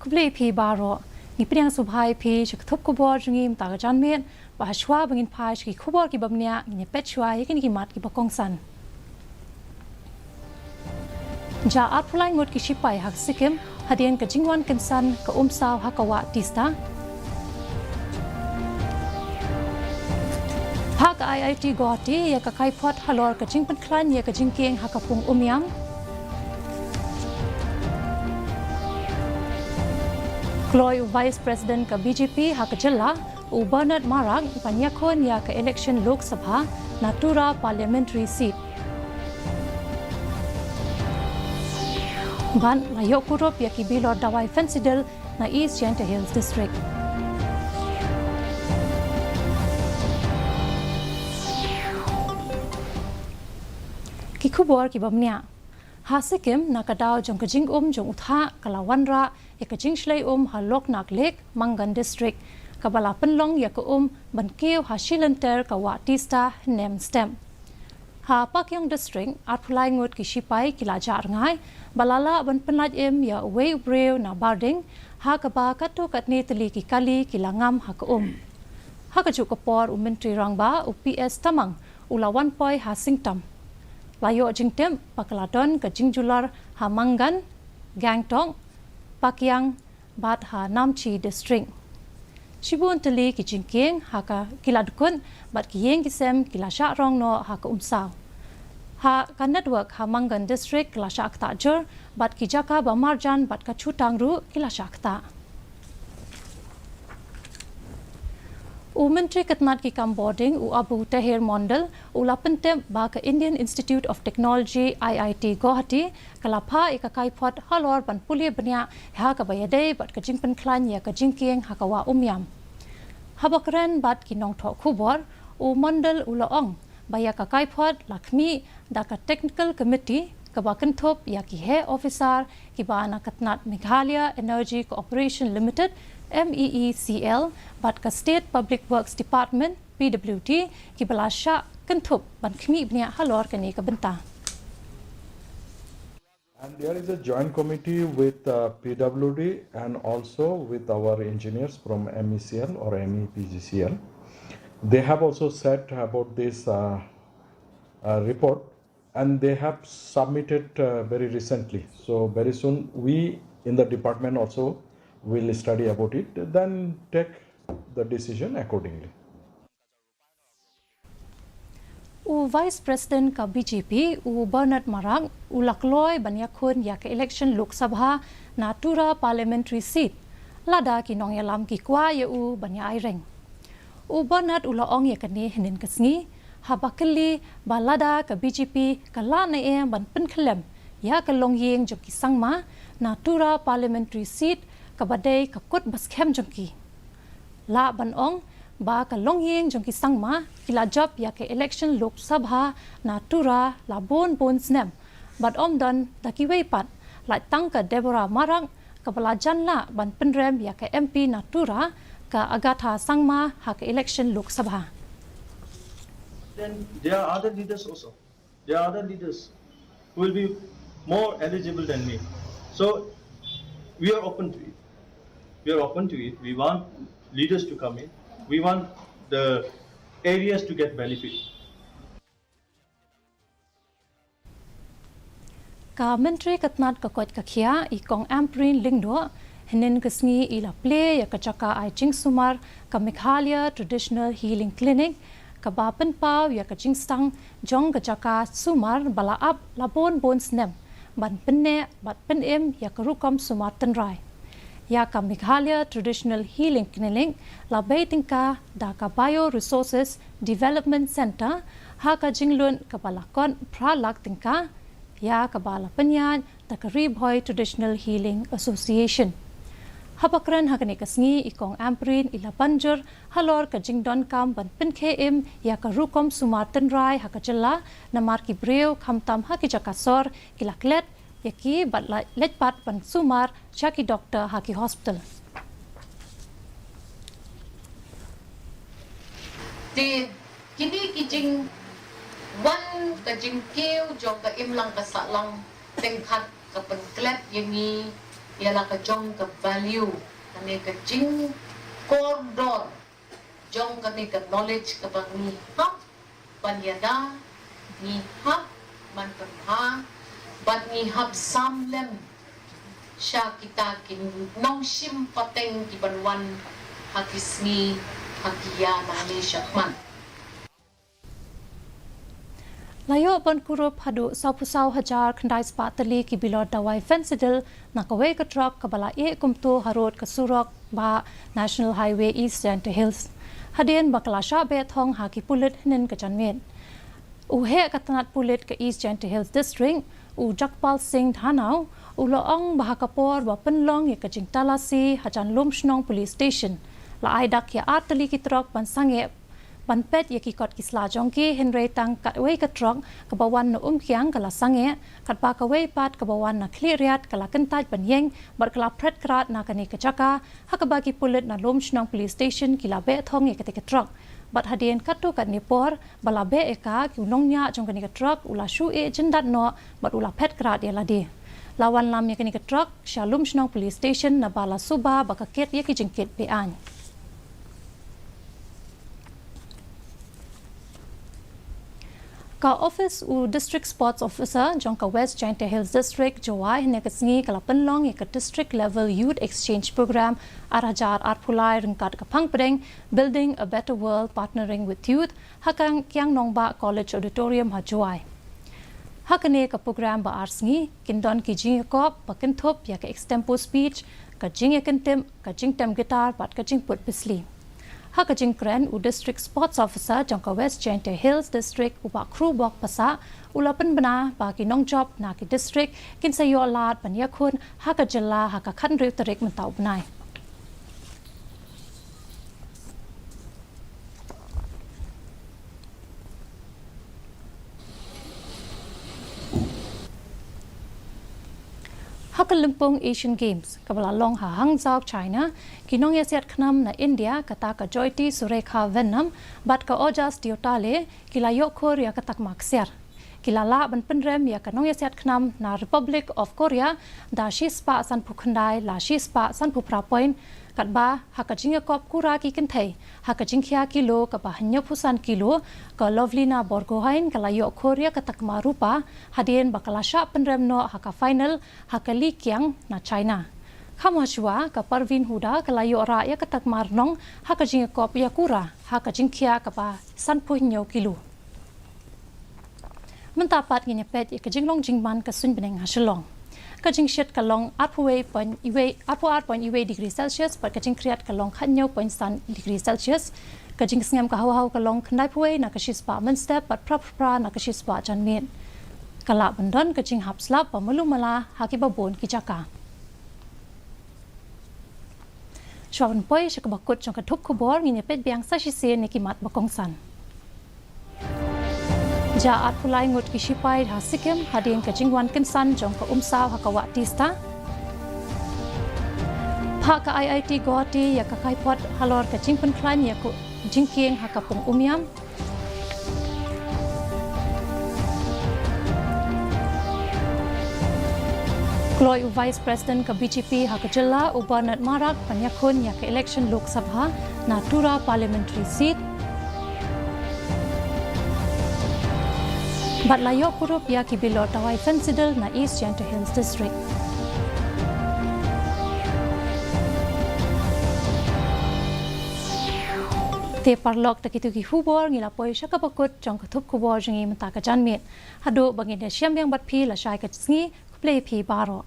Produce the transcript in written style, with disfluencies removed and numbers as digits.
Kublai pi baro ni priang subhai pi chak thop kubor jungim ta jan men ba shwa bangin phai ki khubor ki bamnya ni pet shwa yekin ki mat ki bakong san ja atpulai ngot ki shipai hak sikim hadian ka jingwan kensan ka umsaw hakawa tista hak IIT Guwahati ya ka kaipot halor ka jingpan klan ya ka jingking hakapung umyam Kloy Vice President ka BJP Hakajalla u Bernard Marang panyakon ya ka election Lok Sabha Natura Parliamentary Seat. Ban layo kurop ya ki bilor dawai Fensidel na East Yanta Hills District. Kikubor ki bamnya Hasikim nakadaw jong kajing jong utha kalawanra ya kajing shlay halok nak lek Mangan District kabala penlong ya ka bankiw hasilenter ka watista nem stem ha Pakyong District atpulai ngot ki shipai kilajar ngai balala ban penlaj ya way breu na barding ha kaba katu katni teli ki kali kilangam ha ka ha ka kapor menteri rangba UPS tamang ulawan poi hasingtam layo jingtem pakladon ka jingjular ha Mangan Gangtong Pakyang bat ha Namchi District Shibun teli ki jingking ha ka kiladukun bat ki yeng kisem kilasha rong no ha ka umsaw ha ka network ha Mangan District kilasha akta jur bat ki jaka ba marjan bat ka chutangru kilasha akta Menteri Ketnat ki Boarding u Abu Tahir Mondal u lapentem ba ka Indian Institute of Technology IIT Guwahati kalapha ikakai pot halor ban pulia banya ha ka bayade bat ka jingpen klan ya ka jingking ha ka wa umyam habakran bat ki nong tho khubor u Mondal u laong baya ka kai pot lakmi da ka technical committee ka ba kanthop ya ki he officer ki ba na Ketnat Meghalaya Energy Corporation Limited MEECL bat ka State Public Works Department PWD ki balasha kentup ban khmi bnya halor kani ka benta and there is a joint committee with PWD and also with our engineers from MECL or MEPGCL. They have also said about this report and they have submitted very recently, so very soon we in the department also will study about it, then take the decision accordingly. Vice President ka BJP Bernard Marang lakloy banyakun ya ka election Lok Sabha Natura Parliamentary Seat lada ki nong yalam ki kwa ya banya aireng Bernard laong ya kani hinin kasngi habakali balada ka BJP kala na ban penklem ya ka longyeng jo ki sangma Natura Parliamentary Seat kabadai kakut baskem jongki la banong ba ka longyeng jongki sangma kila job ya ke election Lok Sabha Natura la bon snem bat omdan daki weipat la tang ka Deborah Marang kabala janla ban penrem ya ke MP Natura ka Agatha sangma ha ke election Lok Sabha. Then there are other leaders also. There are other leaders who will be more eligible than me. So we are open to it. We are open to it. We want leaders to come in. We want the areas to get benefit. Ka Menteri Ketnat ka kot ka khia ikong amprin lingdo hinin kasngi ila play ya kachaka ai jing sumar ka Meghalaya Traditional Healing Clinic ka bapen pau ya ka jingstang jong kachaka sumar balaap labon snem ban penne bat penem ya ka rukom sumar tenrai ya ka Meghalaya Traditional Healing Clinic labai tingka da ka Bio Resources Development Center ha ka jinglun ka balakon pralak tingka ya ka bala penyan da ka Ribhoy Traditional Healing Association habakran ha kani kasngi ikong amprin ila banjur halor ka jingdon kam ban pen km ya ka rukom sumar tenrai ha ka jella namar ki breu khamtam ha ki jakasor kilaklet yaki bat letpat ban sumar chaki doctor haki hospital di kini kijing wan kajing keu jong ka imlang ka salang tengkhat ka pengklet yangi ialah ka jong ka value kani ka jing cordon jong kani ka knowledge ka bangi hap banyada ni hap mantanha bat ni hap samlem siya kita kin nong sim pateng kibanwan hakisni hakiya Malaysia man Layo ban kurup hadu sapusau hajar khandai spatali ki bilor dawai fensidil nakawai ka truck kabala kumtu harod ka surok ba National Highway East Center Hills. Hadien bakala sha be thong ha ki pulit hinin ka chanmen. Uhe katanat pulit ka East Center Hills District u Jakpal Singh Thanau u loong bahakapor ba penlong ya ka jingtalasi hajan lumshnong police station. La aidak ya atali ki truck ban sange ban pet ya ki kot kisla jongki Henry tang kat wei ka truck ka bawan no kiang kala sange kat ba ka wei pat ka bawan na cleariat kala kentaj ban yeng bar kala pret krat na kani ka chaka ha ka bagi pulit na lumshnong police station kila be thong ya ka truck bat hadien katu kat nipor bala be eka ki nongnya jong kani ka truck ula shu e jendat no bat ula pet krat ya ladi lawan lam ya kani ka truck shalum shnong police station na bala suba baka ket ya ki jengket be an ka office u district sports officer jongka West Center Hills District jawai ne kasngi kala penlong ya ka district level youth exchange program arajar arpulai ringkat ka pangpedeng building a better world partnering with youth hakang kyang nongba college auditorium ha jawai hakane ka program ba arsngi kindon ki jing kop pakin thop ya ka extempo speech ka jing ka jing tem guitar pat ka jing put pisli Hakajing Kren u District Sports Officer jangka West Center Hills District uba crew bok pasa ulapan bena bagi nong job na ki district kin sayo lat panyakun hakajela hakakan riu tarik mentau benai. Hakalimpung Asian Games kabala long ha Hangzhou China kinong yasiat khnam na India kata ka Joyti Surekha Vietnam bat ka Ojas Diotale kila yok Korea katak maksiar kila la ban penrem ya kanong yasiat khnam na Republic of Korea da shispa san phukhandai la shispa san phupra point katba hakajing kop kura ki kenthai hakajing khia kilo ka ba hanya phusan kilo ka Lovelyna Borgohain kala yok Korea katak marupa hadien bakala sha penrem no haka final hakali kyang na China Khamashwa ka Parvin Huda kala yok ra ya katak marnong hakajing kop ya kura hakajing khia ka ba san phu nyo kilo mentapat ngi pet ya kajing long jingban ka sun beneng haselong kajing shet kalong atway point iwe degree Celsius par kajing kriat kalong khanyo point san degree Celsius kajing sngam ka haw kalong khnai phuai na kashis pa man step pat pra na kashis pa chanmen kala bandon kajing hapslap pa mulumala hakiba bon kijaka shwaban poi shakabakut chong ka thup khobor ngi pet biang sa shi se ne kimat bakong san Ja atpulai ngut kishipai hasikem hadin kajingwan kinsan jong ka umsaw hakawa tista Phaka IIT Guwahati ya ka kaipot halor kajing penklan ya ku jingking hakapung umyam Kloy Vice President ka BJP hakajilla ubanat marak panyakun ya ka election Lok Sabha na Tura parliamentary seat Bat layok kurup ya ki bilor tawai fensidil na East Center Hills District. Te parlok takitu ki hubor ngila poi syaka bakut jong kathup kubor jengi mentaka janmit. Hadu bangin siam yang bat pi la syai ka tsingi kuplay pi baro.